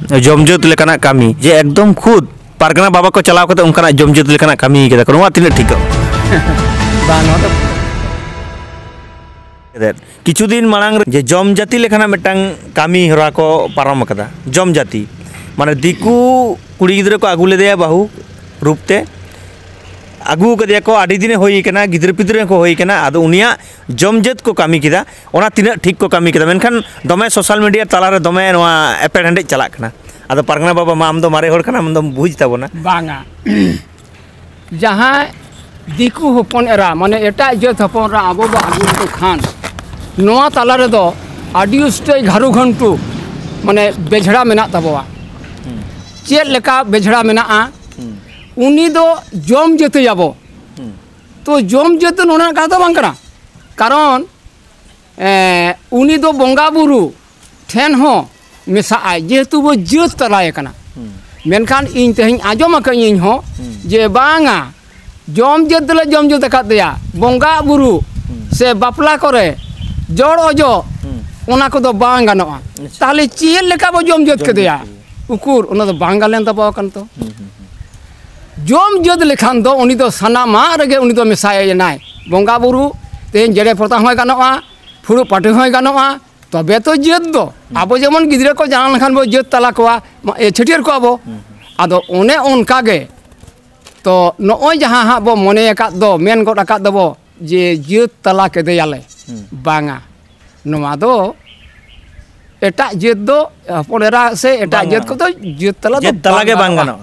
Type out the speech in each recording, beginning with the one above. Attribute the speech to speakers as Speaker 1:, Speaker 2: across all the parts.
Speaker 1: जमजत लेकाना कमी जे एकदम खुद पारगना बाबा को चलाव करते उनका जमजत लेकाना कमी केदा को नोआ तिना ठीक किछु दिन मांग जे जम जाति लेखाना मिटांग कमी हरा को पारम कदा जम जाति माने दिकू कुड़ी गिद्रा को आगू लेदेया बाहू रूपते आगू कदिया को आडी दिने होई कना गिद्र पिद्र को होई कना आदो उनिया जमजत को कमी किदा ओना तिना ठीक को कमी किदा मेनखान दमे सोशल मीडिया तालारे दमे नोआ एपेड हंडे चला कना आदो पारगना बाबा मा आम दो मारे होड़ कना आम दो बुझ ताबोना
Speaker 2: बांगा जहां दिकू हपन एरा माने एटा जत हपन रा आबो बा आगू को खान नोआ तालारे दो आडी उस्ते घारु घंटू माने बेझड़ा मेना ताबोआ चेल लेका बेझड़ा मेना आ उनी दो जम जते जाबो तो जम जते नोना का तो बांग कना कारण उनी दो बंगा बुरु ठेन हो मेसा आय जेहेतु वो जत तलाय कना मेनखान इन तेहिं आजम आकई हो जे बांगा जम जत का दिया बंगा बुरु से बापला करे जड़ अजो ओना को दो बांग गानोआ ताले चेल लेका बो जम जत के दिया उकुर ओना दो बांग गालेन तबो कन तो जम जत लेखान दो उनी दो सनामा रगे उनी दो मेसाय नाय बंगा बुरु तेहिं जेड़े पोता होय गानोआ फुरु पाटे होय गानोआ तबे तो जत दो आबो जेमन गिद्रा को जान लखान बो जत तला कोआ छटियर को आबो आदो ओने ओनका गे तो नोय जहां हा बो मने का दो मेन गोट का दबो जे जत तला के देयाले बांगा नोमा दो एटा जत दो पोलेरा से एटा जत को तो जत तला के बांगा नो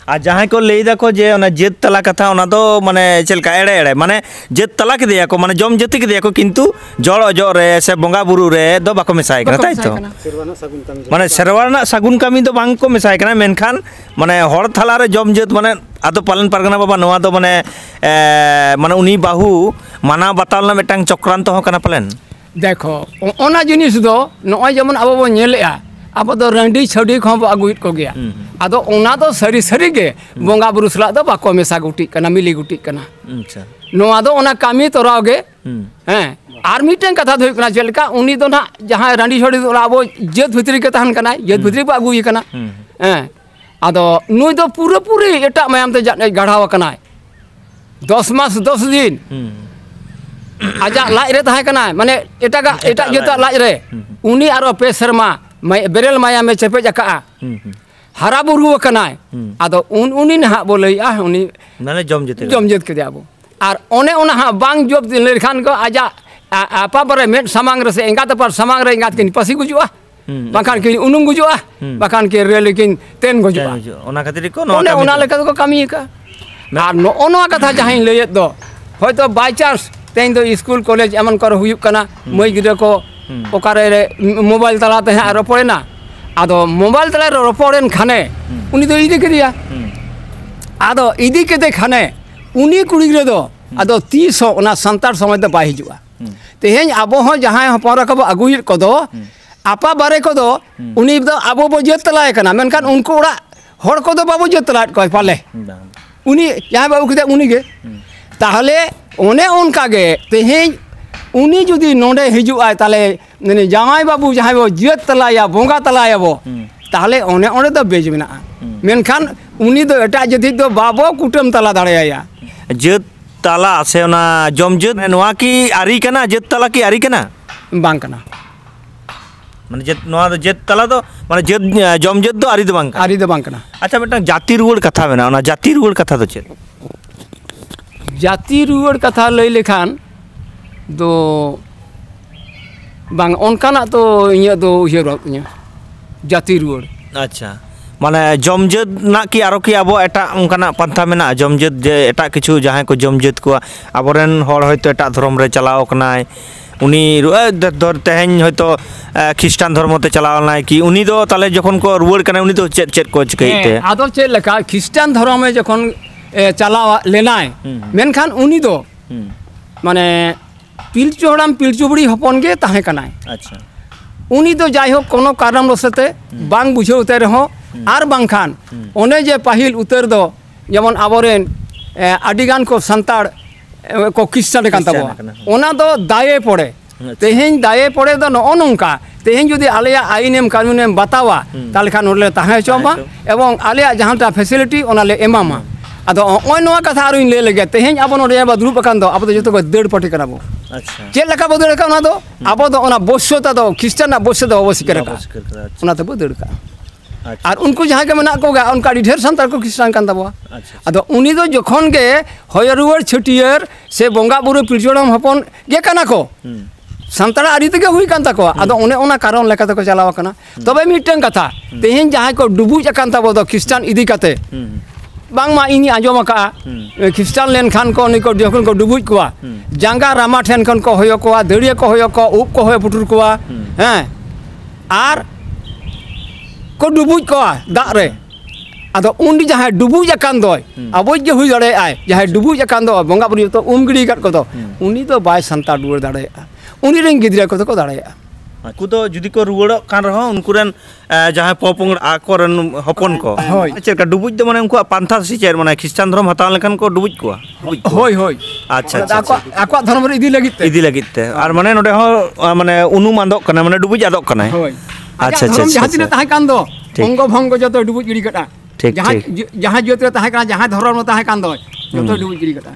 Speaker 2: आ जहां को लेदा को जे ओना जत तला कथा ओना दो माने चलका एड़े एड़े माने जत तला के दिया को माने जम जति के दिया को किंतु जड़ अजो रे से बंगा बुरु रे दो बाको मेसाय कना ताई तो माने सेरवाना सागुन कमी दो बांग को मेसाय कना मेनखान माने हर थाला रे जम जत माने आदो पालन पारगना बाबा नोआ दो माने माने उनी बाहू माना बाताल ना मेटांग चक्रांत हो कना पलेन देखो ओना जिनिस दो नोय जेमन आबो बो नेलेआ अब तो रंडी छड़ी को आगुत को गया आदो ओना तो सरी सरी के बंगा बुरु सला दो बाको मेसा गुटी कना मिली गुटी कना अच्छा नोआ दो ओना कामी तोराव गे हैं आर मीटें कथा धोय कना चलका उनी दो ना जहां रंडी छड़ी दो आबो जत भितरी के तहन कना जत भितरी को आगुई कना हैं आदो नुई दो पूरे पूरे एटा मायाम ते गाढ़ाव कना 10 मास 10 दिन आजा लाज रे तहां कना माने एटा जत लाज रे उनी आरो पे शर्मा बेरेल माया में चपे जका हरा बुरु कनाय आदो उनी ना बोलैया उनी माने जम जत के दियाबो आर ओने ओना हा बांग जब लेखान को आजा आपा बरे मेट सामांग रे से एंगात पर सामांग रे एंगात किन पसी गुजुआ बाखान के उनुंग गुजुआ बाखान के रे लेकिन तेन गुजुआ ओना खातिर को ओना लेका को कमी का आर नो ओना कथा जहां लेयत दो होयतो बाय चांस तेन दो स्कूल कॉलेज एमन कर हुयुक कना मई गिरे को ओकारे मोबाइल तलाते हैं रोपड़ेना आदो मोबाइल तला रोपड़ेन खाने उनी दो इदी के दिया आदो इदी के दे खाने उनी कुड़ी रे दो आदो 30 ओना संतार समय दो बाय हिजुआ तेहें आबो हो जहां हपर को आगुई को दो आपा बारे को दो उनी दो आबो बो जत तलाय कना मेनखान उनको ओड़ा हर को दो बाबू जत तलाट को पाले उनी यहां बाबू के उनी गे ताहले ओने उनका गे तेहें उनी जुदी नोडे हिजुआ ताले ने जामाई बाबू जहां बो जत तलाया बोंगा तलाया बो ताहले ओने ओने दो बेज मेना मेनखान उनी दो एटा जति दो बाबो कुटम तला दाड़ेया जत तला से ओना जम जत नोआ की आरी कना जत तला की आरी कना बांग कना माने जत नोआ दो जत तला दो माने जत जम जत दो आरी दो बांग कना अच्छा बेटा जाति रुवड़ कथा मेना ओना जाति रुवड़ कथा दो चेत जाति रुवड़ कथा लई लेखान दो बांग ओनकाना तो इया दो उयरइया जाति रुवड़ अच्छा माने जमजत ना कि आरो कि आबो एटा ओनकाना पंथा मेना जमजत जे एटा किछु जहां को जमजत को आबोरेन हर होयतो एटा धर्म रे चलाओ कनाय उनी धर तेहें होयतो ख्रिस्टान धर्म ते चलाओ नाय कि उनी दो ताले जखन को रुवड़ कना उनी तो चेत को चिकैते आदो चेत लेका ख्रिस्टान धर्म में जखन चलाओ लेनाय मेनखान उनी दो माने पिलचु हड़ाम पिलचु बुड़ी हपन गे ताहे कनाय अच्छा उनी तो जाय हो कोनो कारण रसते बांग बुझे उतर हो आर बांखान ओने जे पाहिल उतर दो जेमन आबोरेन आडिगान को संताड़ को किस्सा कान तबो ओना दो दाये पड़े तेहें दाये पड़े दो नो नोंका तेहें जुदी आलेया आईनेम कानूनेम बतावा ताले खान ओले ताहे चोमा एवं आलेया जहांटा फैसिलिटी ओनाले एमामा आदो ओय नोआ कथा आरुइन ले लगे तेहें आबो नोडे बा दुरुप अकान दो आबो जतो को देड़ पटी कराबो
Speaker 1: अच्छा
Speaker 2: चेल लका बदल का ओना दो आबो दो ओना बोस्यता दो ख्रिस्टान ना बोस्य दो अवश्य करे का ओना तो बदल का और उनको जहाँ के मना को उनका ढेर संतार को ख्रिस्टान कान तबवा अदो उनी दो जखन के होयरुवर छटियर से बोंगा बुरु पिलचोड़म हपन गे काना को संतारा आड़ी तक हुई कान तको अदो उन्हें उना कारण लेका तको चलावा कना तबे मिटन कथा तेहें जहाँ को डुबुज कान तबो दो ख्रिस्टान इदी कते बांगमा इनी आजोम का ख्रिस्टान लेन खान को उनी को जखन को डुबुज कोआ जांगा रामा ठेन खन को होयो कोआ दड़िया को होयो को उप को होयो पुटुर कोआ हैं आर को डुबुज कोआ दाग रे आदो उन्डी जहाँ डुबुज अकान दो अबो जे हुई दड़े आय जहाँ डुबुज अकान दो बोंगा बुरी तो गिड़ी काट को दो उनी तो बाय संता डुवर दड़े उनी रेन गिदरा को तो दड़े
Speaker 1: उनको तो जुदी को रुवड़ कान रहो उनकुरन जहाँ पोपोंग आकोरन हपन को चेका डुबुज दो माने उनको पांथा से चेर माने ख्रिस्टान धर्म हताव लेखन को डुबुज को
Speaker 2: होय होय
Speaker 1: अच्छा अच्छा
Speaker 2: आको धर्म रे इदी लगित ते
Speaker 1: और माने नोडे हो माने उनुम आदोक कना माने डुबुज आदोक कना
Speaker 2: होय
Speaker 1: अच्छा अच्छा
Speaker 2: जहाँ तिना ताहे कान दो अंग भंग जतो डुबुज गिड़ी कटा जहाँ जोते ताहे कान जहाँ धर्म ताहे कान दो जतो डुबुज गिड़ी कटा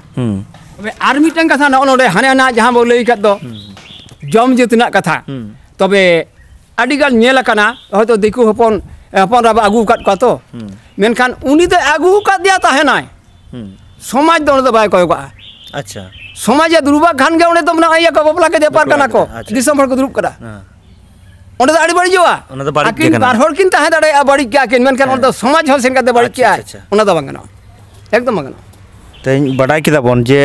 Speaker 2: अबे आर मिटन कथा न नोडे हाने ना जहाँ बो लई कत दो जम जेतना कथा तबे आडिगान नेल काना हयतो दिकु हपन हपन राबा आगु काट को तो मेनखान उनी तो आगु काट दिया ताहे नाय समाज दो तो बाय कोय को
Speaker 1: अच्छा
Speaker 2: समाज दुरुबा खान गे उने तो मना आया को बपला के देपार काना को दिसम हर को दुरुब करा उन्हें तो आड़ी बड़ी जोआ
Speaker 1: उन्हें तो बाड़ी
Speaker 2: किन बार हर किन ताहे दाड़े बड़ी क्या किन मेनखान उन्हें तो समाज हर सेन का बड़ी क्या उन्हें तो बंगना एकदम बंगना
Speaker 1: तेहन बड़ाई किदा बन जे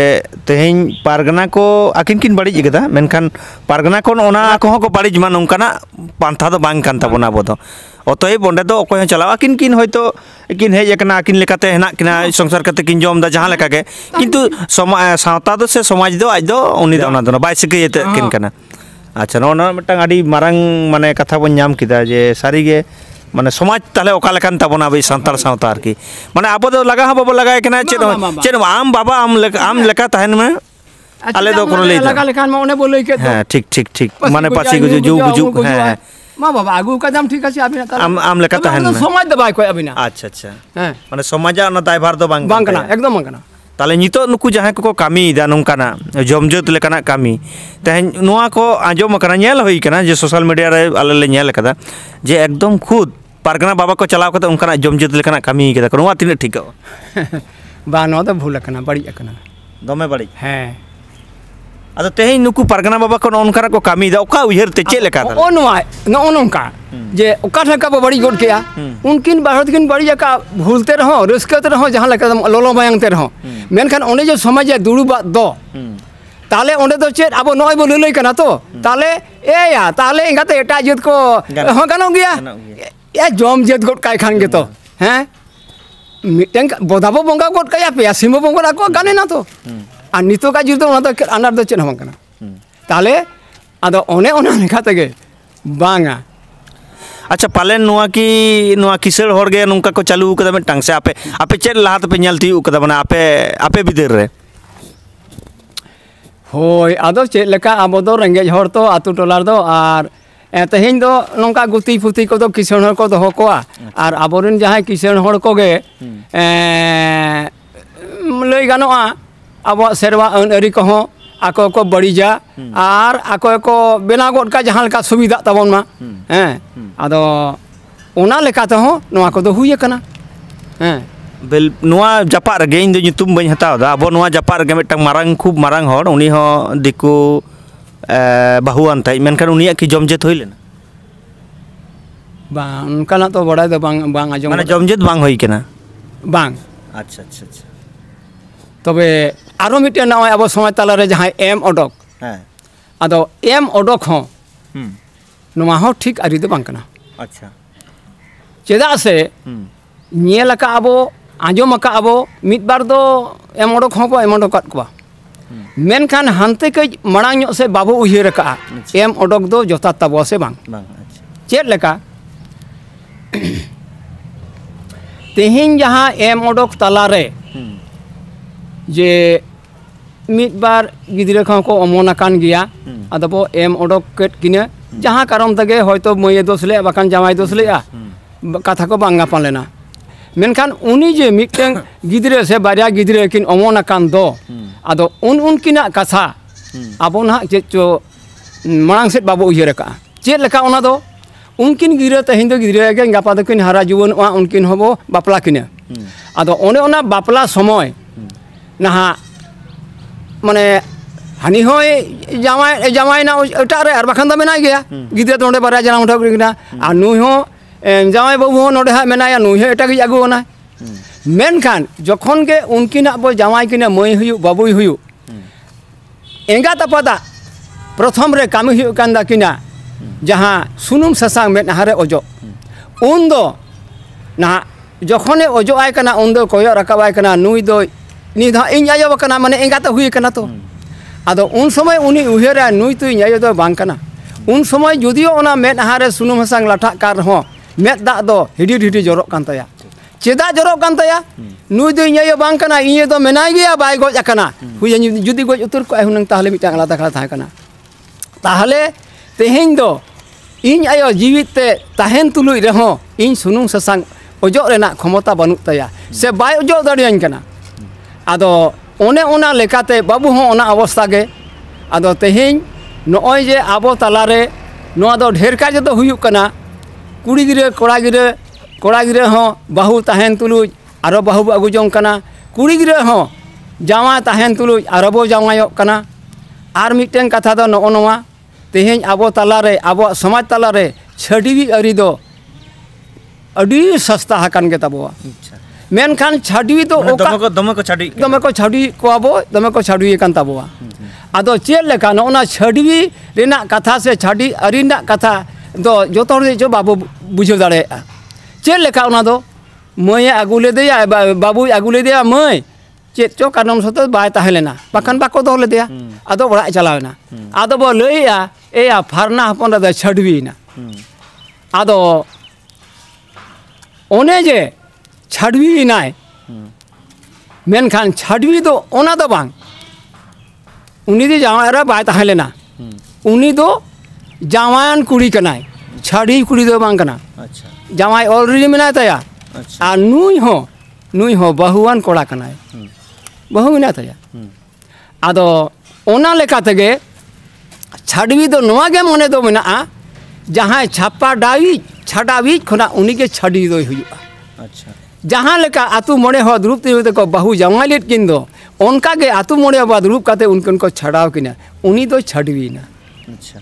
Speaker 1: तेहन पारगना को आकिन किन बड़ी जगदा मेनखान पारगना को ओना को को बड़ी मान उनकाना पांथा दो बांग कान ताबोना बदो अतएब बंडे दो अकोय चलावा आकिन किन होयतो किन हेज एकना आकिन लेकाते हेना किना संसार कते किन जम दा जहां लेका के किंतु सावता दो से समाज दो आज दो उनी दो ओना दो बाय सिकेते किन काना अच्छा नोना मिटंग आडी मारंग माने कथा बन नाम किदा जे सारीगे माने समाज ताले ओका लेकान ताबोना बे संताल सावता आरकी माने आबो दो लगा बाबो लगाय केना चेद आम बाबा आम लेका तहन में आले दो कोनो ले
Speaker 2: लगा लेखान में ओने बोलै के
Speaker 1: हां ठीक ठीक ठीक माने पासी जो बुजु हां
Speaker 2: मा बाबा आगु का दाम ठीक আছে আবিনা
Speaker 1: आम लेका तहन में
Speaker 2: समाज दबाय कोई अबिना
Speaker 1: अच्छा अच्छा हां माने समाजा ना दायभार दो बांग
Speaker 2: बांगना एकदम बांगना
Speaker 1: ताले नितो नुकु जहां को कामी दा नोंकाना जमजत लेकाना कामी तहन नुआ को आजम करा नेल होई कना जे सोशल मीडिया रे आले ले नेल कदा जे एकदम खुद पारगना बाबा को चलाव करते उनका जमजत लेकाना कामी केदा को नुआ तिने ठीक
Speaker 2: बा नो तो भूल कना बड़ी कना
Speaker 1: दमे बड़ी
Speaker 2: हां
Speaker 1: अदो तेही नुकु पारगना बाबा को उनका को कामी दा ओका उहर ते चे लेका
Speaker 2: ओ नुआ नो नोंका जे ओका ठका बड़ी गोड केया उनकिन भारत किन बड़ी जका भूलते रहो रस्कते रहो जहां लेका लोलो बायंगते रहो मेनखान ओने जो समाज दुरुबा दो ताले ओंडे तो चेत अब नय बो लई कना तो ताले ए या ताले इंगाते एटा जत को हो गानो गया ए जम जेत गोट काय खान गे तो हैं मिटें बोधाबो बोंगा गोट काया पे सिमो बोंगा को गाने ना तो आ नितो का जुतो ना तो अनार दो चेन हम कना ताले आदो ओने ओना लेखा तगे बांगा
Speaker 1: अच्छा पालेन नुआ की नुआ किसर होर गे नुका को चालू कदा मिटांग से आपे आपे चेत लाहात पे नेलती कदा माने आपे आपे बिदेर रे
Speaker 2: होय आदो चेत लेका आबो दो रेंगेज हर तो आतु टोलार दो आर तेहें दो नौका गुती फुती को किसान हर को दो कोआ और आबोरेन जहां किसान हर को गे लई गानोआ अब सेरवा अरी को आको को बड़ीजा और आको को बेना गोट का जहां का सुविधा तबन मा हैं आदो ओना लेका तो नोआ को दो हुई कना हैं
Speaker 1: बेल नुआ जापा रे इन दो nyutum बन हताव दा अब नुआ जापा रे मिटang मारंग खूब मारंग हर उनी हो दिकु बाहुआन ताई मेनखान उनिया की जमजेत होइलेना
Speaker 2: बांग उनका तो बड़ा दो बांग बांग आजम
Speaker 1: माने जमजेत बांग होई केना
Speaker 2: बांग
Speaker 1: अच्छा अच्छा अच्छा
Speaker 2: तबे आरो मिटे ना अब समय ताला रे जहां एम ओडक
Speaker 1: हां
Speaker 2: आदो एम ओडक हो नुआ हो ठीक आरी दो बांग कना
Speaker 1: अच्छा
Speaker 2: चेदा से नेल का अबो आजम का अबो मिट बार दो एम ओडक हो को एम ओडक को मेनखान हानते के मड़ांग से बाबू उहिर का एम ओडक दो जोता तबो से बांग चेत लेका तेहिं जहां एम ओडक तला रे जे ᱢᱤᱫ ᱵᱟᱨ ᱜᱤᱫᱽᱨᱟᱹ ᱠᱚᱦᱚᱸ ᱠᱚ ᱚᱢᱚᱱ ᱟᱠᱟᱱ ᱜᱮᱭᱟ ᱟᱫᱚ ᱵᱚ ᱮᱢ ᱚᱰᱚᱠ ᱠᱮᱫ ᱠᱤᱱᱟᱹ ᱡᱟᱦᱟᱸ ᱠᱟᱨᱚᱱ ᱛᱮᱜᱮ ᱦᱚᱭᱛᱚ ᱢᱟᱹᱭᱮ ᱫᱳᱥ ᱞᱮᱜᱼᱟ ᱵᱟᱠᱷᱟᱱ ᱡᱟᱶᱟᱭ ᱫᱳᱥ ᱞᱮᱜᱼᱟ ᱠᱟᱛᱷᱟ ᱠᱚ ᱵᱟᱝ ᱜᱟᱯᱟᱱ ᱞᱮᱱᱟ ᱢᱮᱱᱠᱷᱟन ᱩᱱᱤ ᱡᱮ ᱢᱤᱫᱴᱟᱝ ᱜᱤᱫᱽᱨᱟᱹ ᱥᱮ ᱵᱟᱨᱭᱟ ᱜᱤᱫᱽᱨᱟᱹ ᱠᱤᱱ ᱚᱢᱚᱱ ᱟᱠᱟᱱ ᱫᱚ ᱟᱫᱚ ᱩᱱᱠᱤᱱᱟᱜ ᱠᱟᱛᱷᱟ ᱟᱵᱚ ᱱᱟᱦᱟᱜ ᱪᱮᱫ ᱪᱚ ᱢᱟᱲᱟᱝ ᱥᱮᱫ ᱵᱟᱵᱚ ᱩᱭᱦᱟᱹᱨ ᱟᱠᱟᱜᱼᱟ ᱪᱮᱫ ᱞᱮᱠᱟ ᱚᱱᱟ ᱫᱚ ᱩᱱᱠᱤन ᱜᱤᱫᱽᱨᱟᱹ ᱛᱮᱦᱮᱧ ᱫᱚ ᱜᱤᱫᱽᱨᱟᱹ ᱜᱮ ᱜᱟᱯᱟ ᱫᱚᱠᱤᱱ ᱦᱟᱨᱟ ᱡᱩᱣᱟᱹᱱᱚᱜᱼᱟ ᱩᱱᱠᱤन ᱦᱚᱸᱵᱚ ᱵᱟᱯᱞᱟ ᱠᱤᱱᱟᱹ ᱟᱫᱚ ᱚᱱᱮ ᱚᱱᱟ ᱵᱟᱯᱞᱟ ᱥᱚᱢᱚᱭ ᱱᱟᱦᱟᱜ ᱢᱟᱱᱮ हानि होय जामाय ना एटारे और बाखान दा मेना गया गिद्रा तो बारे जाना उठा किना आ नुई हो जामाय बाबू हो नोडे हा मेनाया नुई हो एटा गे आगुना मेनखान जखन के उनकिना बो जामाय किना मई हुयु बाबुई हुयु एंगा तपदा प्रथम रे कामी हुयु कांदा किना जहां सुनुम ससांग मेदहारे अजो उन दो ना जखने अजो आय कना उन दो कोयो रकाबाय कना नुई दो नि दा इन आयो कना माने एंगा त हुय कना तो आदो उन समय उनी उहेरा नुई तुई आयो दो बांग कना उन समय जुदियो ओना मेदहारे सुनुम ससांग लाठा कार हो मेद दा दो हिडी हिडी जरो कान ताया चेदा जरो कान ताया नुई दो आयो बांग कना इये दो मेनाय गया बाय गज कना हुय जुदी गज उतर को हुनंग ताहले मिटा आलादा खा था कना ताहले तेहें दो इन आयो जीवित ते ताहेन तुलुई रहो इन सुनुम ससांग अजो रेना क्षमता बानुक ताया से बाय अजो दाड़ियान कना आदो ओने ओना लेकाते बाबू हो ओना अवस्था गे आदो तेहें नॉय जे आबो तालारे नोआ दो ढेर का जदो हुयुक कना कुड़ी गिरे कोड़ा गिरे हो बाहू ताहेन तुलुई आरो बाहू अगु जोंग कना कुड़ी गिरे हो जावा ताहेन तुलुई आरो बो जावायो कना आर मिटें कथा दो नो नोआ तेहें आबो तालारे आबो समाज तालारे छाड़ी अरी दो अडी सस्ता हकान के तबोआ मेनखान छाड़ी तो
Speaker 1: दमे को छाड़ी
Speaker 2: को आबो दमे को छाड़ी कान तबोआ आदो चेल लेका नोना छाड़ी रेना कथा से छाड़ी अरी ना कथा दो जोतो जो बाबू बुझो दाड़े चेल लेका ओना दो मय आगु लेदेया बाबू आगु लेदेया मय चेत चो कानम सतो बाय ताहेलेना बाखान बाको दो लेदेया आदो बड़ा चलावेना आदो बो लइया एया फारना हपन दा छाड़वीना आदो ओने जे छाड़वी नाय मेनखान छाड़वी दो ओना दो बांग उनी दो जावायरा बाय ताहेलेना उनी दो जावान कुड़ी कनाय छाड़ी कुड़ी दो बांग कना
Speaker 1: अच्छा
Speaker 2: जावाय ऑलरेडी मेना ताया अच्छा आ नुई हो बहुवान कोड़ा कनाय बहु मेना ताया आदो ओना लेका तेगे छाड़वी दो नोआ गे मने दो मेना जहां छापा डावी छाडावी खना उनी के छाड़ी दो हुयुआ
Speaker 1: अच्छा
Speaker 2: जहां लेका आतु मोड़े हो द्रुप ते को बहु जावाय लेट किन दो उनका गे आतु मोड़े बा द्रुप काते उनकन को छाड़ाव किना उनी दो छाड़वीना
Speaker 1: अच्छा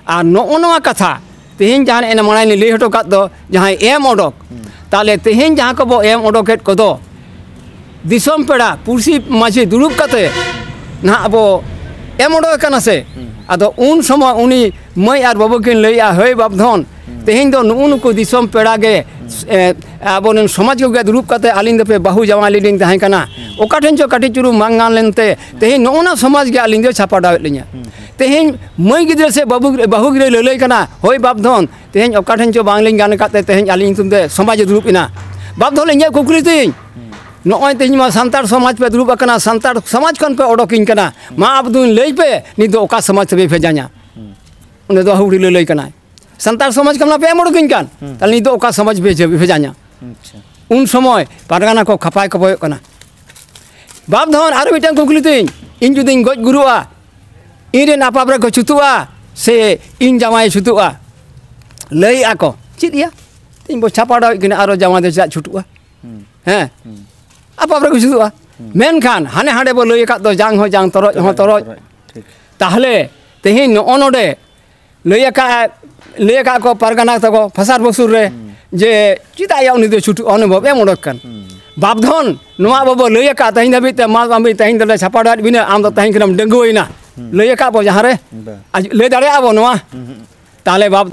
Speaker 2: आ नोआ कथा तेहें जहां एना मणाई ले हटो का दो जहां एम ओडक ताले तेहें जहां को बो एम ओडकेट को दो दिसम पेड़ा पुरसी माझी दुरुप काते ना अबो एम ओडक कना से आदो उन समय उनी मई आर बाबू किन लइया होय बाबधन तेहें दो नुको दिसम पेड़ा गे अब समाज को दुरुप काते आलिन दपे बाहू जावा लिडिंग ताहें कना ओका ठेन चो काटी चुरु मांगान लेनते तेहें नोना समाज गे आलिन दो छापा डावेत लिया तेहें मई गिद्रे से बाहू गिरे ललई कना होय बाबधन तेहें ओका ठेन चो बांगलिन गान काते तेहें आलिन तुमदे समाज दुरुप इना बाबधन इᱧ कुकली तिᱧ नॉय तेज मा सांतार समाज पे दुरुप कना सांतार समाज खन पे ओडोकिन कना मा अबदुन लई पे नि दो ओका समाज पे भेजा냐 उन दो हुड़ी लई कना सांतार समाज कमना पे ओडोकिन कान ताल नि दो ओका समाज भेजा냐
Speaker 1: अच्छा
Speaker 2: उन समय पारगाना को खपाय खबय कना बाबधन आरो मिटां कुकली तिᱧ इन जुदिन गज गुरुआ इरे नापाब्रे को छुतुआ से इन जामाय छुतुआ लई आको चिदिया तिñ बो छापाडा किना आरो जामा दे छुटुआ हैं आपाब्रे को छुतुआ मेनखान हाने हाडे बो लई का दो जांग हो जांग तरoj ताहले तेही नो नोडे लई का को पारगाना तको फसार बसुर रे जे चिदा या उनी दो छुटु अनुभव एम ओडक कान बाबधन नोआ बाबो लई का तहिन दबि ते मा बामि तहिन दले छापाडा बिना आम दो तहिन कनम डंगोइना लई का बो जहां रे आज ले दाड़े आबो नोआ ताले बाब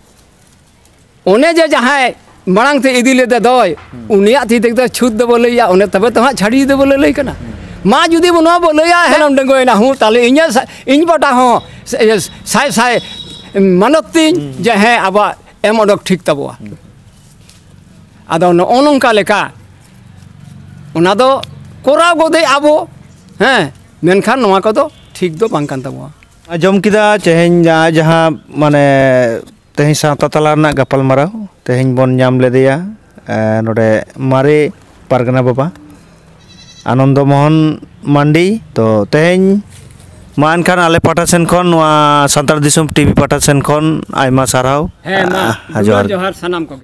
Speaker 2: ओने जे जहां मांग ते इदी लेते दोय उनिया थी देखते छुत दबो लइया ओने तबे तो छाड़ी दबो लई कना मा जुदी बो नोआ बो लइया हेलम डंगोइना हूं ताले इन बटा हो साय मानती जे है आबा एम ओडक ठीक तबोआ आदो नोनका लेका ओना दो कोराव गोदे आबो हैं मेनखान नोआ को दो ठीक दो बांग कान ताबोआ
Speaker 1: आजम किदा तेहें जहाँ माने तेहें सावता तला रना गपाल माराव तेहें बन नाम लेदेया नोडे मारे पारगना बाबा आनंद मोहन मांडी तो तेहें मान खान आले पाटा सेन खन वा सांतार दिसोम टीवी पाटा सेन खन आयमा साराव
Speaker 2: जोहार जोहार सनाम को।